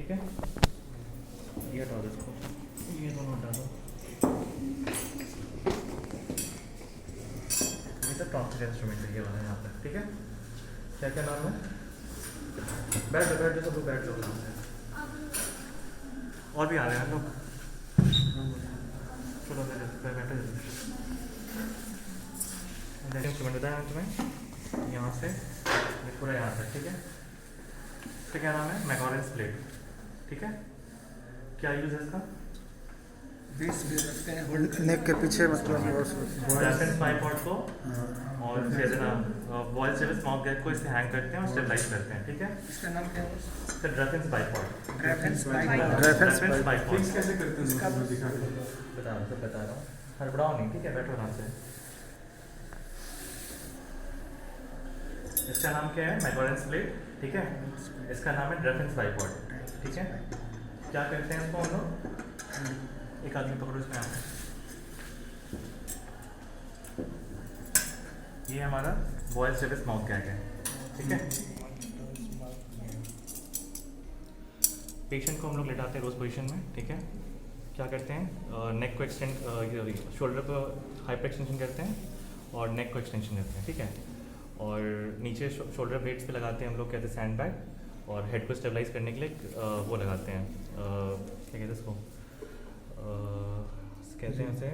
ठीक है। ये हटा दो इसको, ये दोनों हटा दो। ये सब टॉन्सिल इंस्ट्रूमेंट है ये वाला यहाँ पर, ठीक है। क्या क्या नाम है? बैठ जाओ सब लोग बैठ जाओ। और भी आ रहे हैं लोग, चलो बैठे। इंस्ट्रूमेंट बताया तुम्हें, यहाँ से ये पूरा यहाँ तक, ठीक है। इसका क्या नाम है? मैकॉरेंस प्लेट, ठीक है। क्या यूज़ है इसका? नेक के पीछे मतलब रेफरेंस बाइपॉड को और फिर ना वॉइस जब स्मॉक गैप को इससे हैंग करते हैं और स्टेबलाइज करते हैं, ठीक है। इसका नाम क्या है? इसका रेफरेंस बाइपॉड। रेफरेंस बाइपॉड कैसे करते हैं? इसका बता रहा हूँ, हड़बड़ाओ नहीं, ठीक है। बैठो आराम से। इसका नाम क्या है? मैकॉरेंस प्लेट, ठीक है। इसका नाम है रेफरेंस बाइपॉड, ठीक है। क्या करते हैं इसको हम लोग? एक आदमी पकड़ो इसमें आके। ये हमारा वॉइस जब स्मॉक गैग है, ठीक है। पेशेंट को हम लोग लेटाते हैं रोज पोजीशन में, ठीक है। क्या करते हैं? नेक को एक्सटेंड, शोल्डर को हाइपर एक्सटेंशन करते हैं और नेक को एक्सटेंशन करते हैं, ठीक है। और नीचे शोल्डर ब्लेड्स पे लगाते हैं हम लोग, कहते हैं सैंड बैग। और हेड को स्टेबलाइज करने के लिए वो लगाते हैं, क्या कहते हैं इसको, कहते हैं उसे,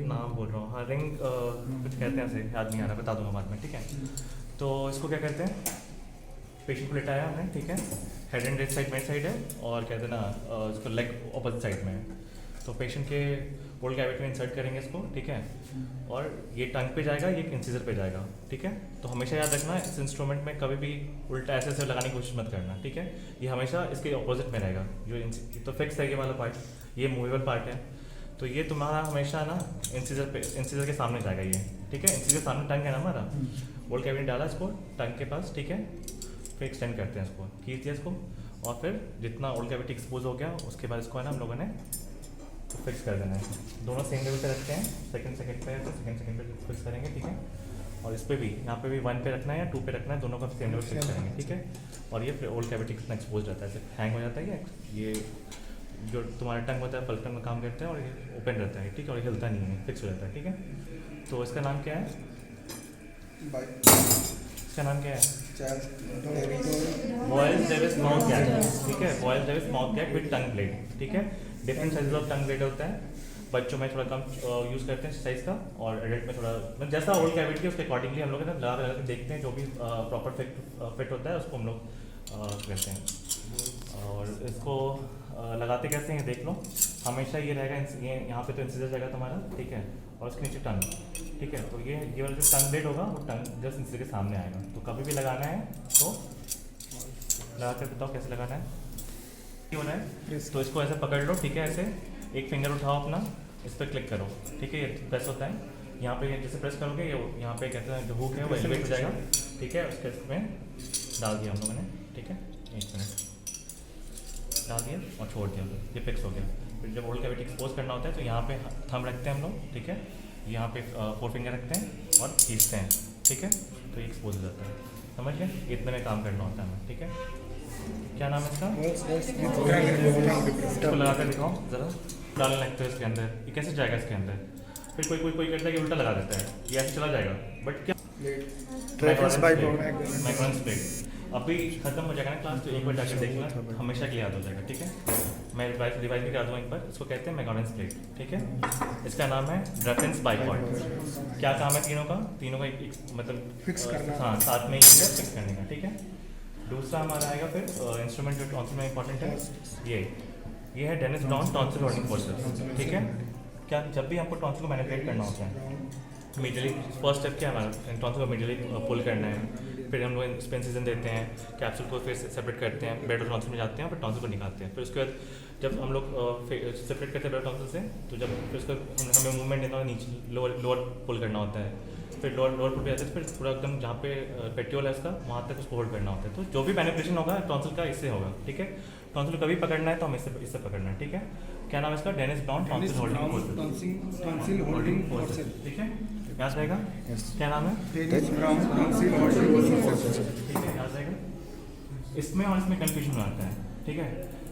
नाम बोल रहा हूँ, हाँ रिंग कुछ कहते हैं उसे, याद नहीं आ रहा, बता दूंगा बाद में, ठीक है। तो इसको क्या कहते हैं? पेशेंट को लेटाया हमने, ठीक है। Head and rest side made side है और कहते हैं ना इसको लेग अपोजिट साइड में है। तो पेशेंट के ओल्ड कैविटी में इंसर्ट करेंगे इसको, ठीक है। और ये टंग पे जाएगा, ये इंसिजर पे जाएगा, ठीक है। तो हमेशा याद रखना इस इंस्ट्रूमेंट में कभी भी उल्टा ऐसे ऐसे लगाने की कोशिश मत करना, ठीक है। ये हमेशा इसके ऑपोजिट में रहेगा। जो तो फिक्स है ये वाला पार्ट, ये मूवेबल पार्ट है। तो ये तुम्हारा हमेशा ना इंसिजर के सामने जाएगा ये, ठीक है। इंसिजर सामने टंग है ना हमारा, ओल्ड कैविटी डाला इसको टंग के पास, ठीक है। फिर एक्सटेंड करते हैं इसको, खींच दिया इसको, और फिर जितना ओल्ड कैविटी एक्सपोज हो गया उसके बाद इसको है ना हम लोगों ने तो फिक्स कर देना है। दोनों सेम लेवल पे रखते हैं, सेकंड पे तो सेकंड पे फिक्स करेंगे, ठीक है। और इस पे भी, यहाँ पे भी 1 पे रखना है या 2 पे रखना है, दोनों का सेम लेवल फिक्स करेंगे, ठीक है। और ये फिर ओल्ड कैविटी कितना एक्सपोज रहता है, हैंग हो जाता है ये जो तुम्हारा टंग होता है पलटन में काम करते हैं और ये ओपन रहता है, ठीक है। और ये हिलता नहीं है, फिक्स हो जाता है, ठीक है। तो इसका नाम क्या है? इसका नाम क्या है? वॉइस डेविस माउथ गैग, ठीक है। Voice Davis mouth gag with tongue blade, ठीक है। Different size of tongue blade होता है। बच्चों में थोड़ा कम यूज़ करते हैं साइज़ का, और एडल्ट में थोड़ा मतलब जैसा ओल्ड कैविटी है उसके अकॉर्डिंगली हम लोग है ना लगा के देखते हैं, जो भी प्रॉपर फिट होता है उसको हम लोग करते हैं। और इसको लगाते कैसे हैं देख लो। हमेशा ये रहेगा, ये यहाँ पे तो इंसिजर जाएगा तुम्हारा, ठीक है। और उसके नीचे टंग, ठीक है। तो ये वाला जो टंग ब्लेड होगा वो टंग जस्ट इंसिजर के सामने आएगा। तो कभी भी लगाना है तो लगा कर बताओ कैसे लगाना है, क्यों होना है। तो इसको ऐसे पकड़ लो, ठीक है। ऐसे एक फिंगर उठाओ अपना, इस पर क्लिक करो, ठीक है। ये प्रेस होता है यहाँ पे, जैसे प्रेस करोगे ये यहाँ पे कहते हैं जो हुक है वो एलिवेट हो जाएगा, ठीक है। उसके इसमें डाल दिया हम लोगों ने, ठीक है। 1 मिनट डाल दिया और छोड़ दिया, ये फिक्स हो गया। फिर जब ओल्ड कैविटी एक्सपोज करना होता है तो यहाँ पे थंब रखते हैं हम लोग, ठीक है। यहाँ पे 4 फिंगर रखते हैं और खींचते हैं, ठीक है। तो ये एक्सपोज हो जाता है, समझ गए। इतने में काम करना होता है हमें, ठीक है। क्या नाम है इसका? इसको लगा कर दिखाओ ज़रा, डालने लगते हैं इसके अंदर, ये कैसे जाएगा इसके अंदर। फिर कोई करता है कि उल्टा लगा देता है, ये ऐसे चला जाएगा। बट क्या मैकॉरेंस प्लेट अभी खत्म हो जाएगा ना क्लास, तो एक बार जाकर देखना, हमेशा के लिए याद हो जाएगा, ठीक है। मैं रिवाइज भी करा दूँगा एक बार। इसको कहते हैं मैकॉरेंस प्लेट, ठीक है। इसका नाम है रेफरेंस बाइपॉड। क्या काम है तीनों का एक मतलब फिक्स करना, हाँ साथ में ही फिक्स करने का, ठीक है। दूसरा हमारा आएगा फिर इंस्ट्रूमेंट जो टॉन्सिल में इंपॉर्टेंट है, ये है Dennis Brown tonsil holding forceps, ठीक है। क्या जब भी आपको टॉन्सिल को मैनिपुलेट करना होता है, मीडियली फर्स्ट स्टेप क्या है हमारा, टॉन्सिल को मीडियली पुल करना है। फिर हम लोग स्पेन सीजन देते हैं, कैप्सूल को फिर सेपरेट करते हैं, बेड और टॉन्सिल में जाते हैं, फिर टॉन्सिल को निकालते हैं। फिर उसके बाद जब हम लोग सेपरेट करते हैं बेड टॉन्सिल से, तो जब फिर उसका हमें मूवमेंट देना होता है, नीचे लोअर पुल करना होता है। फिर लोअर पुल पे जाते हैं, फिर पूरा एकदम जहाँ पे पेट्योल है इसका वहाँ तक उसको होल्ड करना होता है। तो जो भी मैनिपुलेशन होगा टॉन्सिल का इससे होगा, ठीक है। टॉन्सिल कभी पकड़ना है तो हम इससे पकड़ना है, ठीक है। क्या नाम है इसका? Dennis Brown tonsil holding forceps, ठीक है। याद रहेगा क्या नाम है? Dennis Brown tonsil holding forceps, ठीक है, याद रहेगा। इसमें और इसमें कंफ्यूजन आता है, ठीक है।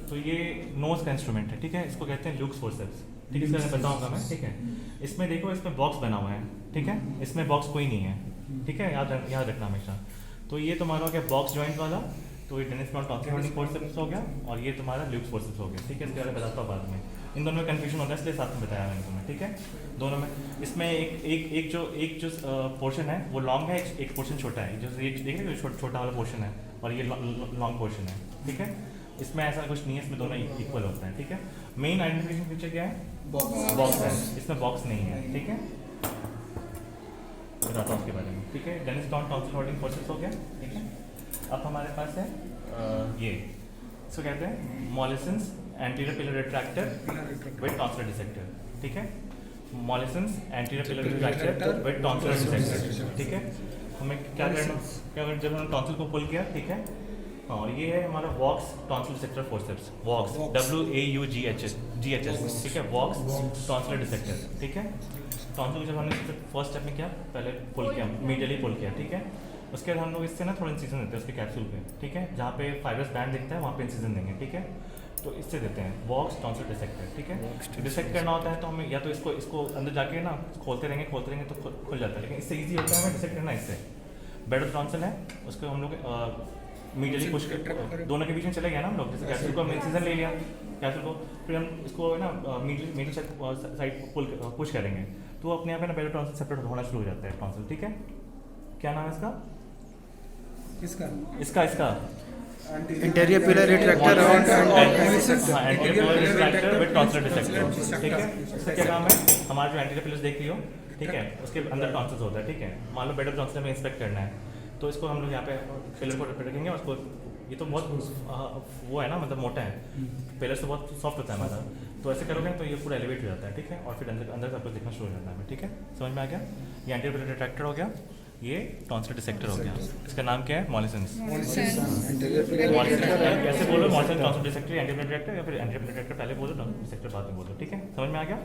तो ये नोज का इंस्ट्रूमेंट है, ठीक है, इसको कहते हैं ल्यूक्स फोर्सेप्स, ठीक है, इसका मैं बताऊंगा मैं, ठीक है। इसमें देखो, इसमें बॉक्स बना हुआ है, ठीक है, इसमें बॉक्स कोई नहीं है, ठीक है, याद रखना हमेशा। तो ये तुम्हारा हो गया बॉक्स जॉइंट वाला, तो ये Dennis Brown tonsil holding forceps हो गया, और ये तुम्हारा ल्यूक्स फोर्सेप्स हो गया, ठीक है। इसके बारे में बताता हूँ बाद में। इन दोनों में कंफ्यूजन होता है, इसलिए साथ में बताया मैंने तुम्हें, ठीक है। दोनों में इसमें एक जो पोर्शन है वो लॉन्ग है, एक पोर्शन छोटा है। जो ये देखिए छोटा वाला पोर्शन है और ये लॉन्ग पोर्शन है, ठीक है। इसमें ऐसा कुछ नहीं है, इसमें दोनों इक्वल होता है, ठीक है। मेन आइडेंटिफिकेशन फीचर क्या है? बॉक्स है, इसमें बॉक्स नहीं है, ठीक है। बताता हूँ उसके बारे में, ठीक है। Dennis Brown tonsil holding forceps हो गया, ठीक है। अब हमारे पास है ये, इसको कहते हैं Mollison's anterior pillar retractor with tonsillar dissector, ठीक है। Mollison's anterior pillar retractor with tonsillar dissector, ठीक है। हमें क्या करना जब हमने टॉन्सिल को पुल किया, ठीक है। और ये है हमारा वॉक्स टॉन्सिल डिसेक्टर फोर्सेप्स, वॉक्स WAUGHS, ठीक है, वॉक्स टॉन्सिलर डिसेक्टर, ठीक है। टॉन्सिल को जब हमने फर्स्ट स्टेप में किया, पहले पुल किया, मीडियली पुल किया, ठीक है। उसके बाद हम लोग इससे ना थोड़ा इंसिजन देते हैं उसके कैप्सूल पे, ठीक है। जहाँ पे फाइब्रस बैंड दिखता है वहाँ पे इंसिजन देंगे, ठीक है। तो इससे देते हैं वॉक्स टॉन्सिल डिसेक्टर, ठीक है। डिसेक्ट करना होता है तो हमें या तो इसको अंदर जाके ना खोलते रहेंगे तो खुल जाता है, लेकिन इससे ईजी होता है हमें डिसेक्ट करना। इससे बेड ऑफ टॉन्सिल है, उसको हम लोग मीडियली पुश कर, दोनों के बीच में चले गया ना हम लोग। जैसे कैप्सूल को हमने इंसिजन ले लिया, कैप्सूल को फिर हम इसको ना मीडियली साइड पुश करेंगे तो अपने आप है ना बेड ऑफ टॉन्सिल सेपरेट होना शुरू हो जाता है टॉन्सिल, ठीक है। क्या नाम है इसका? इसका interior pillar retractor anterior pillar retractor with tonsillar dissector, ठीक है। इसका क्या काम है? हमारा जो एंटीरियर पिलर देख रही हो, ठीक है, उसके अंदर टॉन्सिल्स होता है, ठीक है। मान लो बेड ऑफ टॉन्सिल में इंस्पेक्ट करना है तो इसको हम लोग यहाँ पे पिलर को रखेंगे, उसको ये तो बहुत वो है ना, मतलब मोटा है, पिलर से बहुत सॉफ्ट होता है हमारा, तो ऐसे करोगे तो ये पूरा एलिवेट हो जाता है, ठीक है। और फिर अंदर सब कुछ दिखना शुरू हो जाता है, ठीक है। समझ में आ गया? ये एंटीरियर पिलर रिट्रैक्टर हो गया, ये टॉन्सिल डिसेक्टर हो गया। इसका नाम क्या है? मॉलिसन्स। कैसे बोलो? मॉलिसन्स, टॉन्सिल डिसेक्टर, एंटीरियर पिलर रिट्रैक्टर, या फिर एंटीरियर पिलर रिट्रैक्टर पहले बोलो, टॉन्सिल डिसेक्टर बाद में बोलो, ठीक है। समझ में आ गया?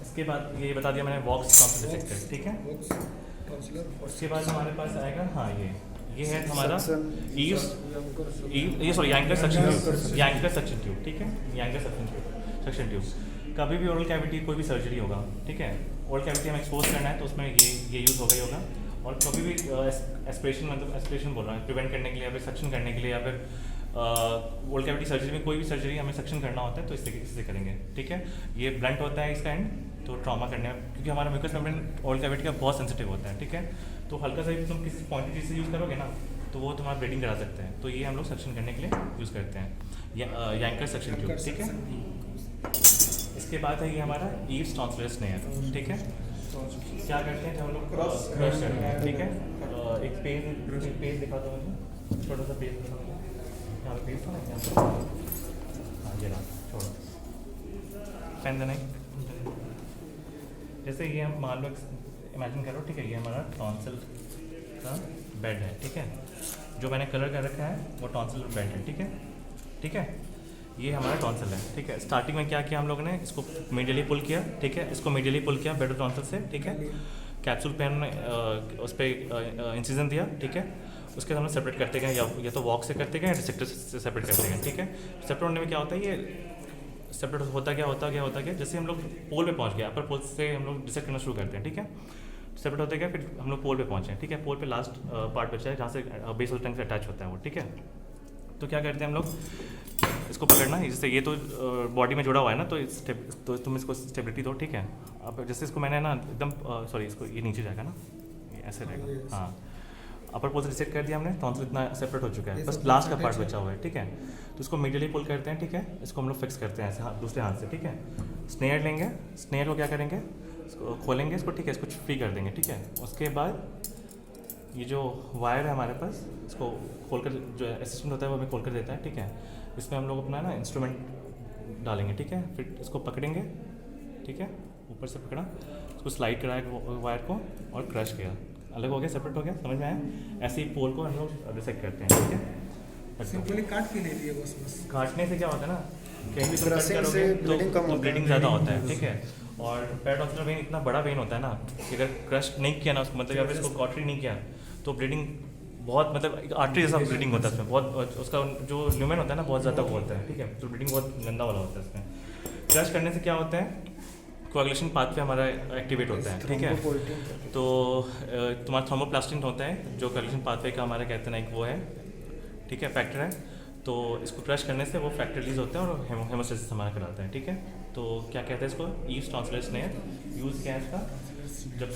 इसके बाद ये बता दिया मैंने वॉक्स टॉन्सिल डिसेक्टर, ठीक है। उसके बाद हमारे पास आएगा, हाँ ये है हमारा एंकर सक्शन ट्यूब, ठीक है। एंकर सक्शन ट्यूब कभी भी ओरल कैविटी कोई भी सर्जरी होगा, ठीक है, ओरल कैविटी हमें एक्सपोज करना है तो उसमें ये यूज़ होगा ही होगा। और कभी भी एस्पिरेशन, मतलब एस्पिरेशन बोल रहा है, प्रिवेंट करने के लिए या फिर सक्शन करने के लिए, या फिर ओरल कैविटी सर्जरी में कोई भी सर्जरी हमें सक्शन करना होता है तो इससे करेंगे, ठीक है। ये ब्लंट होता है इसका एंड, तो ट्रॉमा करने में, क्योंकि हमारा म्यूकस मेम्ब्रेन ओरल कैविटी का बहुत सेंसिटिव होता है, ठीक है। तो हल्का सा तुम किसी पॉइंटेड चीज़ से यूज़ करोगे ना तो वो तुम्हारा ब्लीडिंग करा सकते हैं, तो ये हम लोग सक्शन करने के लिए यूज़ करते हैं, एंकर सक्शन ट्यूब, ठीक है। इसके बाद है ये हमारा ईव्स टॉन्सिलर स्नेयर, ठीक है। क्या करते हैं जब हम लोग क्रश करते हैं, ठीक है। एक पेज दिखा दो मुझे, छोटा सा पेज दिखा दो, यहाँ पे पेज था ना, हाँ ये रहा, छोड़ो पेन देना ही। जैसे ये हम मान लो इमेजिन करो, ठीक है, ये हमारा टॉन्सिल का बेड है, ठीक है। जो मैंने कलर कर रखा है वो टॉन्सिल बेड है, ठीक है, ठीक है। ये हमारा टॉन्सिल है, ठीक है। स्टार्टिंग में क्या किया हम लोगों ने, इसको मीडियली पुल किया, ठीक है, इसको मीडियली पुल किया बेड ऑफ टॉन्सिल से, ठीक है। कैप्सूल पे हमने उस पर इंसिजन दिया, ठीक है। उसके हमने सेपरेट करते गए, या तो वॉक से करते गए या डिसेक्टर से सेपरेट करते गए, ठीक है। सेपरेट होने में क्या होता है, ये सेपरेट होता गया, जैसे हम लोग पोल पे पहुंच गए, अपर पोल से हम लोग डिसेक्ट करना शुरू करते हैं, ठीक है। सेपरेट होते गया, फिर हम लोग पोल पे पहुंचे, ठीक है। पोल पे लास्ट पार्ट बचा है जहाँ से बेसल टंग से अटैच होता है वो, ठीक है। तो क्या करते हैं हम लोग, इसको पकड़ना है, जैसे ये तो बॉडी में जुड़ा हुआ है ना, तो तुम इसको स्टेबिलिटी दो, ठीक है। अब जैसे इसको मैंने ना एकदम सॉरी, इसको ये नीचे जाएगा ना, ये ऐसे रहेगा, हाँ। अपर पोल से डिसेक्ट कर दिया हमने, टॉन्सिल इतना सेपरेट हो चुका है, बस लास्ट का पार्ट बचा हुआ है, ठीक है। तो इसको मीडियली पुल करते हैं, ठीक है। इसको हम लोग फिक्स करते हैं ऐसे दूसरे हाथ से, ठीक है। स्नेयर लेंगे, स्नेयर को क्या करेंगे, इसको खोलेंगे इसको, ठीक है, इसको फ्री कर देंगे, ठीक है। उसके बाद ये जो वायर है हमारे पास, इसको खोलकर, जो असिस्टेंट होता है वो हमें खोल कर देता है, ठीक है। इसमें हम लोग अपना ना इंस्ट्रूमेंट डालेंगे, ठीक है। फिर इसको पकड़ेंगे, ठीक है, ऊपर से पकड़ा, इसको स्लाइड कराया वायर को और क्रश किया, अलग हो गया, सेपरेट हो गया, समझ में आया। ऐसे ही पोल को हम लोग डिसेक्ट करते हैं, ठीक है। सिंपली काट के ले लिए बस। काटने से क्या होता है ना, कहीं भी तुम कट करोगे तो ब्लीडिंग ज़्यादा होता है, ठीक है। और पेरिटॉन्सिलर वेन इतना बड़ा वेन होता है ना कि अगर क्रश नहीं किया ना उसको, मतलब या फिर इसको कॉटरी नहीं किया तो ब्लीडिंग बहुत मतलब आर्टरी जैसा ब्लीडिंग होता है उसमें, बहुत उसका जो ल्यूमेन होता है ना बहुत ज़्यादा वो होता है, ठीक है, तो ब्लीडिंग बहुत गंदा वाला होता है इसमें। क्रश करने से क्या होता है, कोagulation पाथवे हमारा एक्टिवेट होता है, ठीक है। तो तुम्हारा थर्मोप्लास्टिन होता है जो कोagulation पाथवे का हमारा कहते हैं ना एक वो है, ठीक है, फैक्टर है। तो इसको क्रश करने से वो फैक्टर रिलीज होता है और हेमोस्टेसिस हमारा कराता है, ठीक है। तो क्या कहते हैं इसको, ईव्स टॉन्सिलर स्नेयर यूज़ क्या है इसका, जब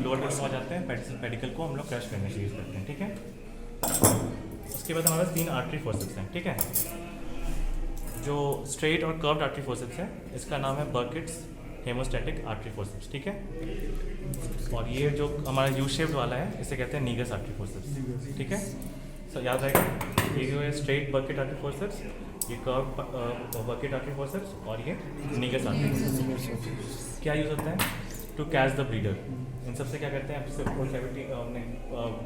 लोअर कोर्ट में आ जाते हैं पेडिकल को हम लोग क्रश करने से यूज़ करते हैं, ठीक है। उसके बाद हमारे पास 3 आर्टरी फोर्सेप्स हैं, ठीक है। जो स्ट्रेट और कर्व्ड आर्टरी फोर्सेप्स है इसका नाम है बर्किट्स हेमोस्टैटिक आर्टरी फोर्सेप्स, ठीक है। और ये जो हमारा यू शेप्ड वाला है इसे कहते हैं नीगस आर्टरी फोर्सेप्स, ठीक है। सो याद रहेगा, ये जो है स्ट्रेट बर्किट आर्टरी फोर्सेप्स, ये कर्व बर्किट आर्टरी फोर्सेप्स और ये नीगस आर्टरी फोर्सेप्स। क्या यूज़ होता है, टू कैच द ब्लीडर। इन सबसे क्या करते हैं, जैसे होल कैविटी हमने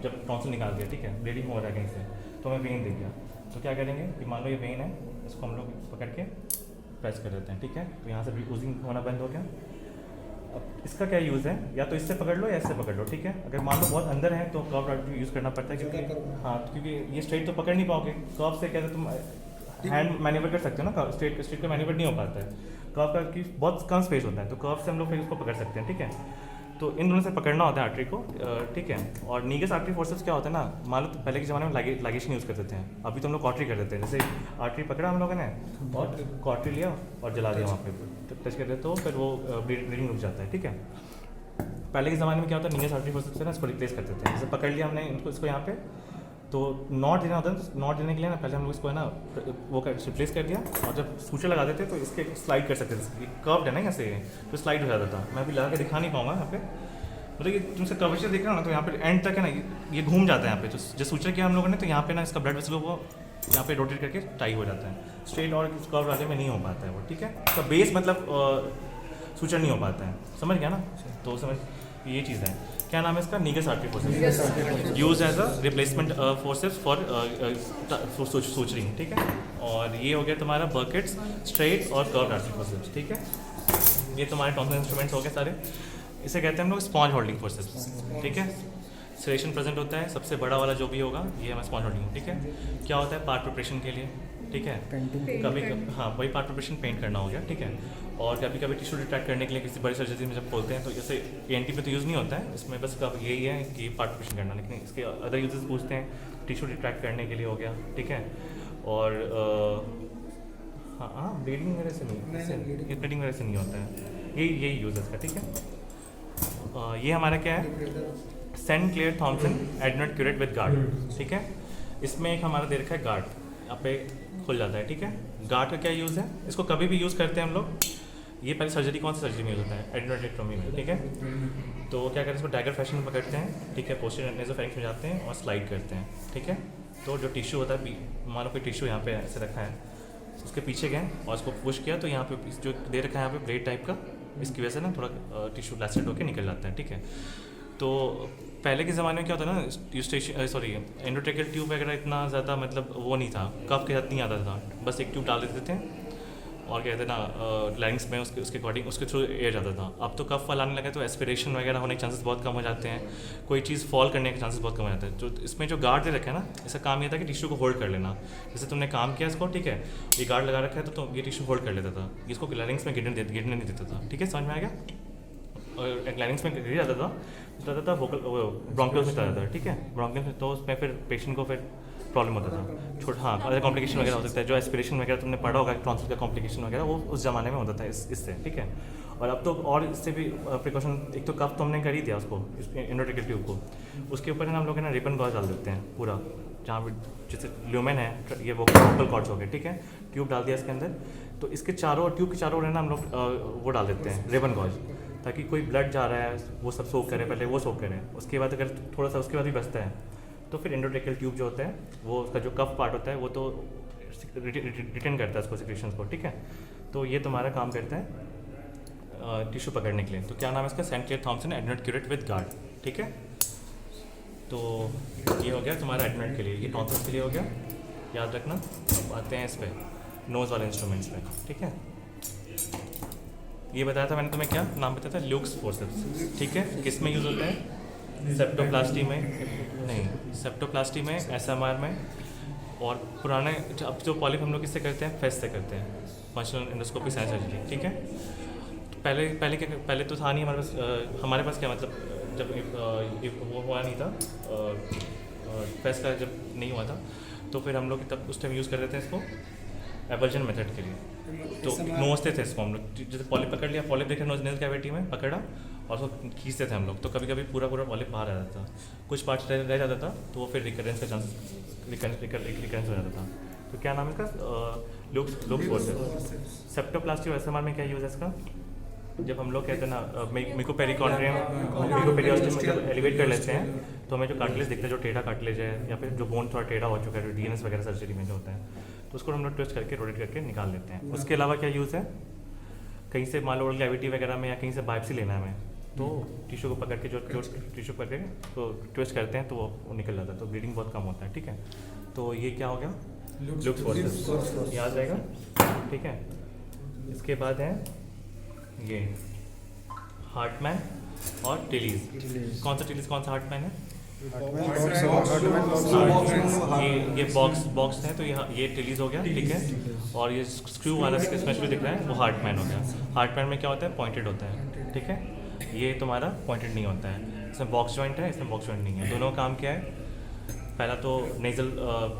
जब टॉन्सिल निकाल दिया, ठीक है, ब्लीडिंग हो रहा है कहीं से, तो हमें वेन दिख गया, तो क्या करेंगे कि मान लो ये वेन है, इसको हम लोग पकड़ के प्रेस कर देते हैं, ठीक है। तो यहाँ से ऊजिंग होना बंद हो गया। अब इसका क्या यूज़ है, या तो इससे पकड़ लो या इससे पकड़ लो, ठीक है। अगर मान लो बहुत अंदर है तो कर्व आर्टरी यूज़ करना पड़ता है, क्योंकि हाँ, क्योंकि ये स्ट्रेट तो पकड़ नहीं पाओगे, कर्व से कैसे तुम हैंड मैन्यूवर कर सकते हो ना, स्ट्रेट का मैन्यूवर नहीं हो पाता है, कर्व का की बहुत कम स्पेस होता है, तो कर्व से हम लोग फिर उसको पकड़ सकते हैं, ठीक है। तो इन दोनों से पकड़ना होता है आर्टरी को, ठीक है। और नीगस आर्टरी फोर्सेप्स क्या होता है ना, मान लो तो पहले के ज़माने में लागेशन यूज़ करते थे, अभी तो हम लोग कॉटरी कर देते हैं। जैसे आर्टरी पकड़ा हम लोगों ने और कॉटरी लिया और जला दिया वहाँ पे, टच कर देते तो फिर वो ब्लीडिंग रुक जाता है, ठीक है। पहले के ज़माने में क्या होता है, नीगस आर्टरी फोर्सेप्स से ना इसको रिप्लेस करते थे। जैसे पकड़ लिया हमने इसको यहाँ पे, तो नॉट देना होता है, तो नॉट देने के लिए ना पहले हम लोग इसको है ना वो रिप्लेस कर दिया, और जब सूचर लगा देते तो इसके स्लाइड कर सकते थे, कर्व्ड है ना यहाँ से, तो स्लाइड हो जाता था। मैं अभी लगा के दिखा नहीं पाऊंगा यहाँ पे, मतलब ये तुमसे कर्वेचर देख रहे हो ना, तो यहाँ पे एंड तक है ना ये घूम जाता है यहाँ पे, तो जो सूचर किया हम लोगों ने, तो यहाँ पे ना इसका ब्लड वेसल को यहाँ पे रोटेट करके टाई हो जाता है। स्ट्रेट और कर्व वाले में नहीं हो पाता है वो, ठीक है। तो बेस मतलब सूचर नहीं हो पाता है, समझ गया ना। तो समझ, ये चीज़ है, क्या नाम है इसका, Negus artery forceps, use as a replacement forceps for suturing, ठीक है। और ये हो गया तुम्हारा बर्किट्स, स्ट्रेट और कर्व आर्टरी फोर्सेप्स, ठीक है। ये तुम्हारे टॉन्सिल इंस्ट्रूमेंट्स हो गए सारे। इसे कहते हैं हम लोग स्पॉन्ज होल्डिंग फोर्सेप्स, ठीक है। सेरेशन प्रेजेंट होता है, सबसे बड़ा वाला जो भी होगा ये हमारा स्पॉन्ज होल्डिंग, ठीक है। क्या होता है, पार्ट प्रिपरेशन के लिए, ठीक है। कभी हाँ, वही पार्ट प्रिपरेशन पेंट करना हो गया, ठीक है। और कभी कभी टिश्यू रिट्रैक्ट करने के लिए किसी बड़ी सर्जरी में जब खोलते हैं, तो जैसे ENT पे तो यूज़ नहीं होता है, इसमें बस कब यही है कि पार्ट प्रिपरेशन करना, लेकिन इसके अदर यूजेस पूछते हैं, टिश्यू रिट्रैक्ट करने के लिए हो गया, ठीक है। और हाँ हाँ, ब्लीडिंग वगैरह से नहीं, ब्लीडिंग वगैरह से नहीं होता है, यही यूज़ है इसका, ठीक है। ये हमारा क्या है, Saint Clair Thomson adenoid curette with guard, ठीक है। इसमें एक हमारा दे रखा है गार्ड, यहाँ पे खुल जाता है, ठीक है। गार्ड का क्या यूज़ है, इसको कभी भी यूज़ करते हैं हम लोग। ये पहले सर्जरी कौन सी सर्जरी में यूज़ होता है, एडनोडेक्टोमी में, ठीक है। तो क्या करते हैं, इसको डैगर फैशन में पकड़ते हैं, ठीक है, पोस्टीरियर नेसोफेरिंक्स में जाते हैं और स्लाइड करते हैं, ठीक है। तो जो टिश्यू होता है, मान लो कोई टिश्यू यहाँ पे ऐसे रखा है, उसके पीछे गए और उसको पुश किया, तो यहाँ पे जो दे रखा है यहाँ पे ब्लेड टाइप का, इसकी वजह से ना थोड़ा टिश्यू लैसेट होकर निकल जाता है, ठीक है। तो पहले के ज़माने में क्या होता है ना, सॉरी एंडोट्रेकियल ट्यूब वगैरह इतना ज़्यादा मतलब वो नहीं था, कफ के साथ नहीं आता था, बस एक ट्यूब डाल देते थे और क्या कहते हैं ना लैंग्स में उसके अकॉर्डिंग उसके थ्रू एयर जाता था। अब तो कफ फैलाने लगे तो एस्पिरेशन वगैरह होने के चांसेस बहुत कम हो जाते हैं, कोई चीज़ फॉल करने के चांसेस बहुत कम हो जाते हैं। तो इसमें जो गार्ड दे रखा है ना, इसका काम ये था कि टिश्यू को होल्ड कर लेना। जैसे तुमने काम किया इसको, ठीक है, ये गार्ड लगा रखा है तो ये टिश्यू होल्ड कर लेता था, इसको लैंग्स में गिरने नहीं देता था, ठीक है, समझ में आ गया। और लैंग्स में गिर जाता था वोकल ब्रोंकियल्स में चला जाता था, ठीक है, ब्रोंकियल्स में, तो उसमें फिर पेशेंट को फिर प्रॉब्लम होता था, छोटा हाँ अदर कॉम्प्लिकेशन वगैरह हो सकता है, जो एस्पिरेशन वगैरह तुमने पढ़ा होगा टॉन्सिल का कॉम्प्लिकेशन वगैरह, वो उस ज़माने में होता था इससे, ठीक है। और अब तो और इससे भी प्रिकॉशन, एक तो कफ तो हमने कर ही दिया उसको, एंडोट्रेकियल ट्यूब को, उसके ऊपर हम लोग ना रिबन गॉज डाल देते हैं पूरा, जहाँ पे जैसे ल्यूमेन है, ये वोकल कॉर्ड्स हो गए, ठीक है, ट्यूब डाल दिया इसके अंदर, तो इसके चारों ट्यूब के चारों ना हम लोग वो डाल देते हैं रिबन गॉज, ताकि कोई ब्लड जा रहा है वो सब सोक करे, पहले वो सोक करें, उसके बाद अगर थोड़ा सा उसके बाद भी बचता है तो फिर एंडोट्रेकियल ट्यूब जो होता है वो उसका जो कफ पार्ट होता है वो तो रिटेन करता है उसको सिक्रेशंस को, ठीक है। तो ये तुम्हारा काम करता है टिश्यू पकड़ने के लिए। तो क्या नाम है इसका, Saint Clair Thomson adenoid curette with guard, ठीक है। तो ये हो गया तुम्हारा एडनोड के लिए, ये टॉन्सिल्स के लिए हो गया, याद रखना। अब आते हैं इस पर नोज़ वाले इंस्ट्रूमेंट्स पे, ठीक है। ये बताया था मैंने तुम्हें, क्या नाम बताया था, ल्यूक्स फोर्सेप्स, ठीक है। किस में यूज़ होता है, सेप्टोप्लास्टी में नहीं, सेप्टोप्लास्टी में, एसएमआर में, और पुराने अब जो पॉलिप हम लोग किससे करते हैं, फेस से करते हैं, फंक्शनल एंडोस्कोपी साइंस सर्जरी, ठीक है। तो पहले तो था नहीं हमारे पास क्या मतलब, जब वो हुआ नहीं था, फेस का जब नहीं हुआ था, तो फिर हम लोग तब उस टाइम यूज़ कर रहे थे इसको एबल्जन मेथड के लिए। तो नोचते थे इसको हम लोग, जैसे पॉलिप पकड़ लिया, पॉलिप देखे नेज़ल कैविटी में पकड़ा और उसको खींचते थे हम लोग, तो कभी कभी पूरा पॉलिप बाहर आ जाता था, कुछ पार्ट्स रह जाता था, तो वो फिर रिकरेंस का चांसेस रिकरेंस हो जाता था। तो क्या नाम है इसका, लुक्स फोर्सेप्स। सेप्टोप्लास्टी और एसएमआर में क्या यूज़ है इसका, जब हम लोग कहते हैं ना मिकोपेरिकॉन्ड्रियम मिकोपेरियोस्टियम जब एलिवेट कर लेते हैं, तो हमें जो कार्टिलेज दिखता है, जो टेढ़ा कार्टिलेज है या फिर जो बोन थोड़ा टेढ़ा हो चुका है, डीएनएस वगैरह सर्जरी में जो होता है, तो उसको हम लोग ट्विस्ट करके रोटेट करके निकाल लेते हैं। उसके अलावा क्या यूज़ है, कहीं से मान लो कैविटी वगैरह में या कहीं से बायोप्सी लेना है हमें, तो टिश्यू को पकड़ के जो टिश्यू पकड़ के तो ट्विस्ट करते हैं, तो वो निकल जाता है, तो ब्लीडिंग बहुत कम होता है, ठीक है। तो ये क्या हो गया, लुक्स फोर्सेप्स, याद रहेगा, ठीक है। इसके बाद है ये हार्टमैन और टिलीज। कौन सा टिलीज, कौन सा हार्टमैन है, ये बॉक्स है, तो ये टिलीज हो गया, ठीक है। और ये स्क्रू वाला स्पेशली दिख रहा है, वो हार्टमैन हो गया। हार्टमैन में क्या होता है, पॉइंटेड होता है, ठीक है। ये तुम्हारा पॉइंटेड नहीं होता है, इसमें बॉक्स जॉइंट है, इसमें बॉक्स जॉइंट नहीं है। दोनों का काम क्या है, पहला तो नेजल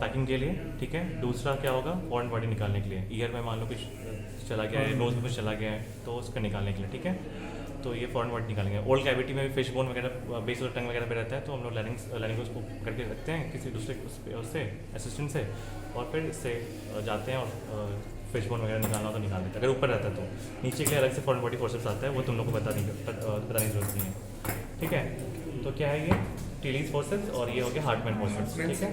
पैकिंग के लिए, ठीक है। दूसरा क्या होगा, फॉरेन बॉडी निकालने के लिए, ईयर में मान लो कुछ चला गया है, नोज में कुछ चला गया है, तो उसको निकालने के लिए, ठीक है। तो ये फॉरेन बॉडी निकालेंगे। ओल्ड कैविटी में भी फिश बोन वगैरह, बेस और टंग वगैरह पे रहता है, तो हम लोग लैरिंगोस को करके रखते हैं किसी दूसरे उससे असिस्टेंट से, और फिर इससे जाते हैं और फिश बोन वगैरह निकालना हो तो निकाल देते हैं, अगर ऊपर रहता है तो। नीचे के लिए अलग से फॉरेन बॉडी फोर्सेप्स आता है, वो तुम लोग को बताने की जरूरत नहीं है, ठीक है। तो क्या है ये टिलीज फोर्सेप्स और ये हो गया हार्टमैन फोर्सेप्स, ठीक है।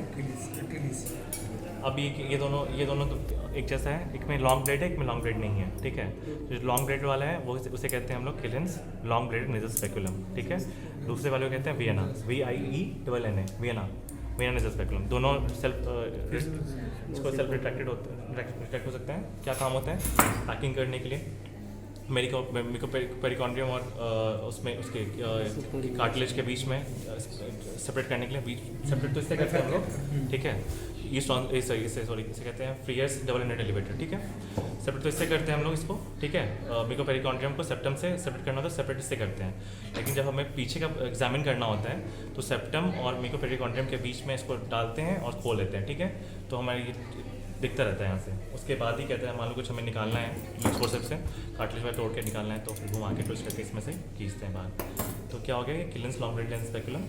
अब ये दोनों तो एक जैसा है, एक में लॉन्ग ब्लेड है, एक में लॉन्ग ब्लेड नहीं है, ठीक है। जो लॉन्ग ब्लेड वाला है वो उसे कहते हैं हम लोग किलेंस लॉन्ग ब्लेड नेजल स्पेकुलम, ठीक है। दूसरे वाले को कहते हैं Vienna, VIENA, Vienna nasal speculum. दोनों सेल्फ रिट्रैक्ट हो सकते हैं। क्या काम होता है, पैकिंग करने के लिए, मिकोपेरिकॉन्ड्रियम और उसमें उसके कार्टिलेज के बीच में सेपरेट करने के लिए, सेपरेट तो इससे करते हैं हम लोग, ठीक है। इसे कहते हैं फ्रीयर्स डबल एंडेड एलिवेटर, ठीक है। सेपरेट तो इससे करते हैं हम लोग इसको, ठीक है। मिकोपेरिकॉन्ड्रियम को सेप्टम से सेपरेट करना होता है, सेपरेट इससे करते हैं। लेकिन जब हमें पीछे का एग्जामिन करना होता है, तो सेप्टम और मिकोपेरिकॉन्ड्रियम के बीच में इसको डालते हैं और खोल लेते हैं, ठीक है। तो हमारे ये दिखता रहता है यहाँ से। उसके बाद ही कहते हैं मान लो कुछ हमें निकालना है फोर्सेप्स से, कार्टिलेज में तोड़ के निकालना है, तो फिर घुमा के ट्विस्ट करके इसमें से खींचते हैं बाहर। तो क्या हो गया, ये किलेंस लॉन्ग ब्लेड लेंस स्पेकुलम।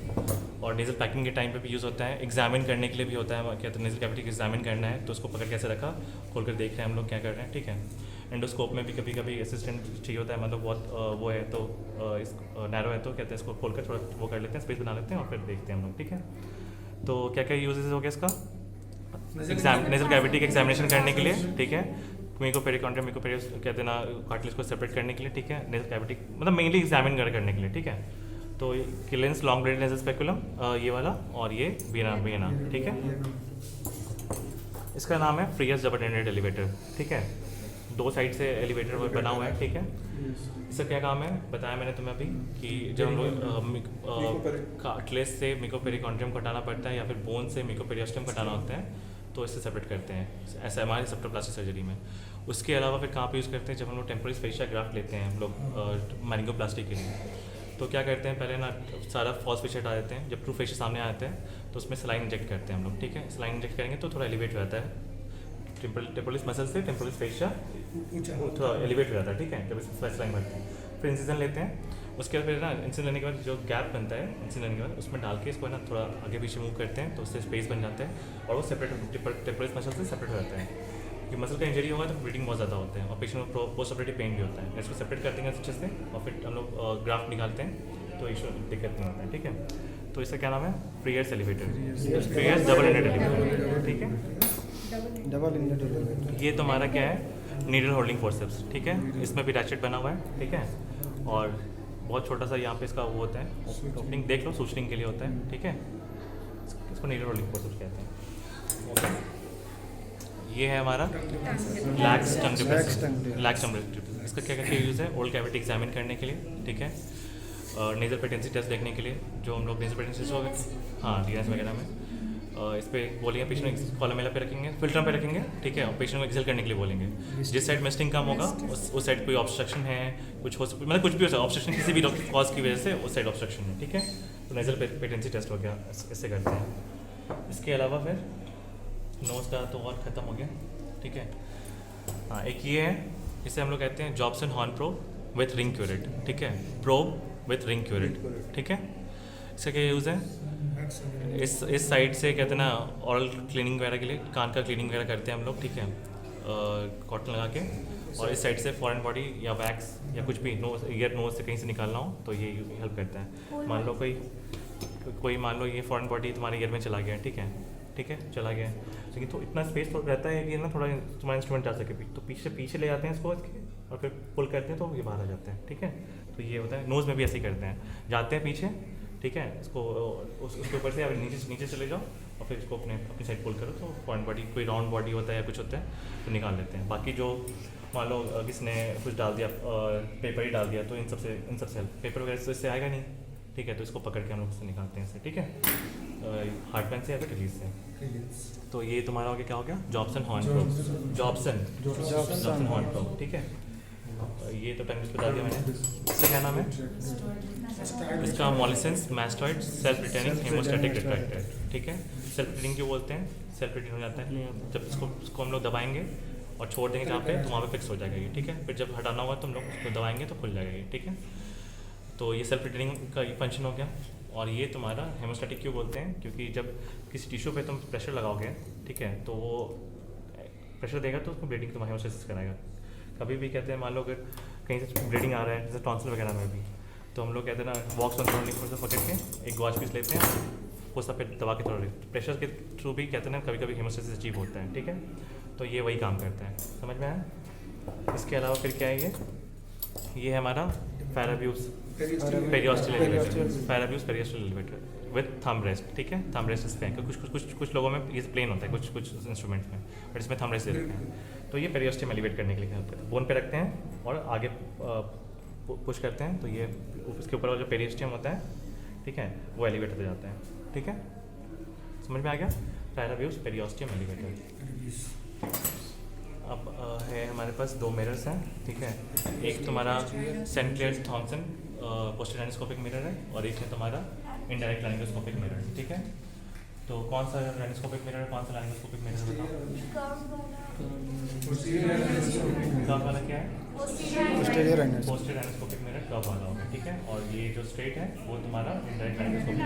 और नेजल पैकिंग के टाइम पे भी यूज़ होता है, एग्जामिन करने के लिए भी होता है। क्या तो नेजल कैविटी एग्जामिन करना है, तो उसको पकड़ कैसे रखा, खोल कर देख रहे हैं हम लोग क्या कर रहे हैं, ठीक है। एंडोस्कोप में भी कभी कभी असिस्टेंट चाहिए होता है, मतलब बहुत वो है तो इस नैरो है, तो कहते हैं इसको खोल कर थोड़ा वो कर लेते हैं, स्पेस बना लेते हैं और फिर देखते हैं हम लोग, ठीक है। तो क्या क्या यूजेस हो गया इसका, नेजल कैविटी के एग्जामिनेशन करने के लिए, ठीक है। मिकोपेरिकॉन्ड्रियम मिकोपेरियस कहते हैं ना, कार्टिलेज को सेपरेट करने के लिए, ठीक है। नेजल कैविटी मतलब मेनली एग्जामिन करने के लिए, ठीक है। तो किलेंस लॉन्ग ब्लेड नेजल स्पेकुलम ये वाला, और ये वियना, ठीक है। इसका नाम है फ्रीयर्स डबल एंडेड एलिवेटर, ठीक है। दो साइड से एलिवेटर बना हुआ है, ठीक है। इसका क्या काम है बताया मैंने तुम्हें अभी, कि जब हम लोग कार्टिलेज से मिकोपेरिकॉन्ड्रियम को हटाना पड़ता है या फिर बोन से मिकोपेरियोस्टियम को हटाना होता है, तो इससे सेपरेट करते हैं एसएमआर सेप्टोप्लास्टी सर्जरी में। उसके अलावा फिर कहाँ पे यूज़ करते हैं, जब हम लोग टेम्पोरल फेशिया ग्राफ्ट लेते हैं हम लोग मैरिंगोप्लास्टी के लिए, तो क्या करते हैं, पहले ना सारा फॉल्स फेशिया हटा देते हैं। जब ट्रू फेशिया सामने आते हैं तो उसमें सलाइन इंजेक्ट करते हैं हम लोग, ठीक है। सलाइन इंजेक्ट करेंगे तो थोड़ा एलिवेट हो जाता है, टेम्पोरलिस मसल से टेम्पोरलिस फेशिया थोड़ा एलिवेट हो जाता है, ठीक है, जब इसमें सलाइन भरते हैं। फिर इंसिजन लेते हैं, उसके बाद फिर ना इंसिजन लेने के बाद जो गैप बनता है इंसिजन लेने के बाद, उसमें डाल के इसको ना थोड़ा आगे पीछे मूव करते हैं, तो उससे स्पेस बन जाता है और वो सेपरेट टेम्पोरलिस मसल से सेपरेट हो जाता है। कि मसल का इंजरी होगा तो ब्लीडिंग बहुत ज़्यादा होता है और पेशेंट को पोस्ट ऑपरेटिव पेन भी होता है। इसको सेपरेट करते हैं अच्छे से और फिर हम लोग ग्राफ्ट निकालते हैं, तो इशू दिक्कत नहीं होता है, ठीक है। तो इसका क्या नाम है, फ्रीयर्स एलिवेटर, फ्रीयर्स डबल एंडेड एलिवेटर, ठीक है। Double ended elevator. ये तुम्हारा क्या है, नीडल होल्डिंग फोर्सेप्स, ठीक है। इसमें भी रैचेट बना हुआ है, ठीक है। और बहुत छोटा सा यहाँ पे इसका वो होता है, ओपनिंग देख लो, सूचनिंग के लिए होता है, ठीक है। इसको नीडल होल्डिंग फोर्सेप्स कहते हैं। ये है हमारा लैक्स टंग डिप्रेशन। इसका क्या क्या यूज़ है, ओल्ड कैविटी एग्जामिन करने के लिए, ठीक है। नेजल पेटेंसी टेस्ट देखने के लिए, जो हम लोग नेजल पेटेंसी हो हाँ DNS वगैरह में इस पर बोलेंगे, पेशेंट कॉलम पे रखेंगे, फिल्टर पे रखेंगे, ठीक है, और पेशेंट को एक्सेल करने के लिए बोलेंगे। जिस साइड मिस्टिंग कम होगा उस साइड कोई ऑब्स्ट्रक्शन है, कुछ हो मतलब कुछ भी हो सकता है, ऑब्स्ट्रक्शन किसी भी कॉज की वजह से उस साइड ऑब्स्ट्रक्शन है, ठीक है। तो नेजल पेटेंसी टेस्ट हो गया, इससे करते हैं। इसके अलावा फिर नोज़ का तो और ख़त्म हो गया, ठीक है। हाँ, एक ये है, इसे हम लोग कहते हैं Jobson Horne probe with ring curette, ठीक है, प्रोब विथ रिंग क्यूरेट, ठीक है। इसका क्या यूज़ है, इस साइड से कहते हैं ना ऑरल क्लीनिंग वगैरह के लिए, कान का क्लीनिंग वगैरह करते हैं हम लोग, ठीक है, कॉटन लगा के, और इस साइड से फॉरेन बॉडी या वैक्स या कुछ भी नोज ईयर नोज से कहीं से निकालना हो तो ये हेल्प करता है। मान लो कोई मान लो ये फॉरेन बॉडी तुम्हारे ईयर में चला गया, ठीक है, चला गया, लेकिन तो इतना स्पेस तो रहता है कि ना थोड़ा तुम्हारा इंस्ट्रूमेंट जा सके, तो पीछे ले जाते हैं इसको इसके, और फिर पुल करते हैं तो ये बाहर आ जाते हैं, ठीक है। तो ये होता है, नोज़ में भी ऐसे ही करते हैं, जाते हैं पीछे, ठीक है, इसको उसके ऊपर से आप नीचे चले जाओ और फिर इसको अपनी साइड पुल करो तो फॉरेन बॉडी, कोई राउंड बॉडी होता है या कुछ होता है तो निकाल लेते हैं। बाकी जो मान लो किसने कुछ डाल दिया, पेपर ही डाल दिया, तो इन सबसे पेपर वगैरह से इससे आएगा नहीं, ठीक है, तो इसको पकड़ के हम लोग इससे निकालते हैं इससे, ठीक है, हार्ड पेन से या फिर रिलीज से। तो ये तुम्हारा हो गया, क्या हो गया, Jobson Horne probe, Jobson Horne probe, ठीक है। ये तो पेन बता दिया मैंने। इससे क्या नाम है, इसका Mollison's mastoid self retaining haemostatic retractor, ठीक है। सेल्फ रिटेनिंग क्यों बोलते हैं, सेल्फ रिटेन हो जाता है जब इसको हम लोग दबाएंगे और छोड़ देंगे जहाँ पे, तो वहाँ पे फिक्स हो जाएगा ये, ठीक है। फिर जब हटाना होगा तो हम लोग उसको दबाएंगे तो खुल जाएगा ये, ठीक है। तो ये सेल्फ रिटेनिंग का ये फंक्शन हो गया। और ये तुम्हारा हेमोस्टैटिक क्यों बोलते हैं, क्योंकि जब किसी टिश्यू पे तुम प्रेशर लगाओगे, ठीक है, तो वो प्रेशर देगा तो उसको ब्लीडिंग तुम्हारा हेमोस्टेसिस कराएगा। कभी भी कहते हैं मान लो अगर कहीं से ब्लीडिंग आ रहा है, जैसे टॉन्सिल वगैरह में भी, तो हम लोग कहते हैं ना वॉक्स ऑन सराउंडिंग से पकड़ के एक गॉज पीस लेते हैं, वो सब पे दबा के थोड़ा प्रेशर के थ्रू भी कहते हैं ना कभी कभी हेमोस्टेसिस अचीव होता है, ठीक है। तो ये वही काम करता है, समझ में आया। इसके अलावा फिर क्या है, ये है हमारा Farabeuf periosteal elevator, Farabeuf periosteal elevator with thumb rest, ठीक है। थंब रेस्ट इस पे कुछ लोगों में ये प्लेन होता है, कुछ इंस्ट्रूमेंट्स में, बट इसमें थंब रेस्ट दे देते हैं। तो ये पेरियोस्टम एलिवेट करने के लिए हेल्प करते हैं, बोन पे रखते हैं और आगे पुश करते हैं, तो ये उसके ऊपर जो पेरियोस्टम होता है, ठीक है, वो एलिवेट होते जाता है, ठीक है। समझ में आ गया, पैराब्यूस पेरियोस्टम एलिवेटर। अब है हमारे पास दो मिरर्स हैं, ठीक है। एक तुम्हारा Saint Clair Thomson posterior rhinoscopic mirror है और एक है तुम्हारा इनडायरेक्ट लाइनोस्कोपिक मिरर, ठीक है। तो कौन सा लाइनोस्कोपिक मिरर है, कौन सा लाइनोस्कोपिक मिरर है बताओ। कर्व वाला क्या है, पोस्टर लाइनोस्कोपिक मिरर कर्व वाला होगा, ठीक है। और ये जो स्ट्रेट है वो तुम्हारा इनडायरेक्ट लाइनोस्कोपिक,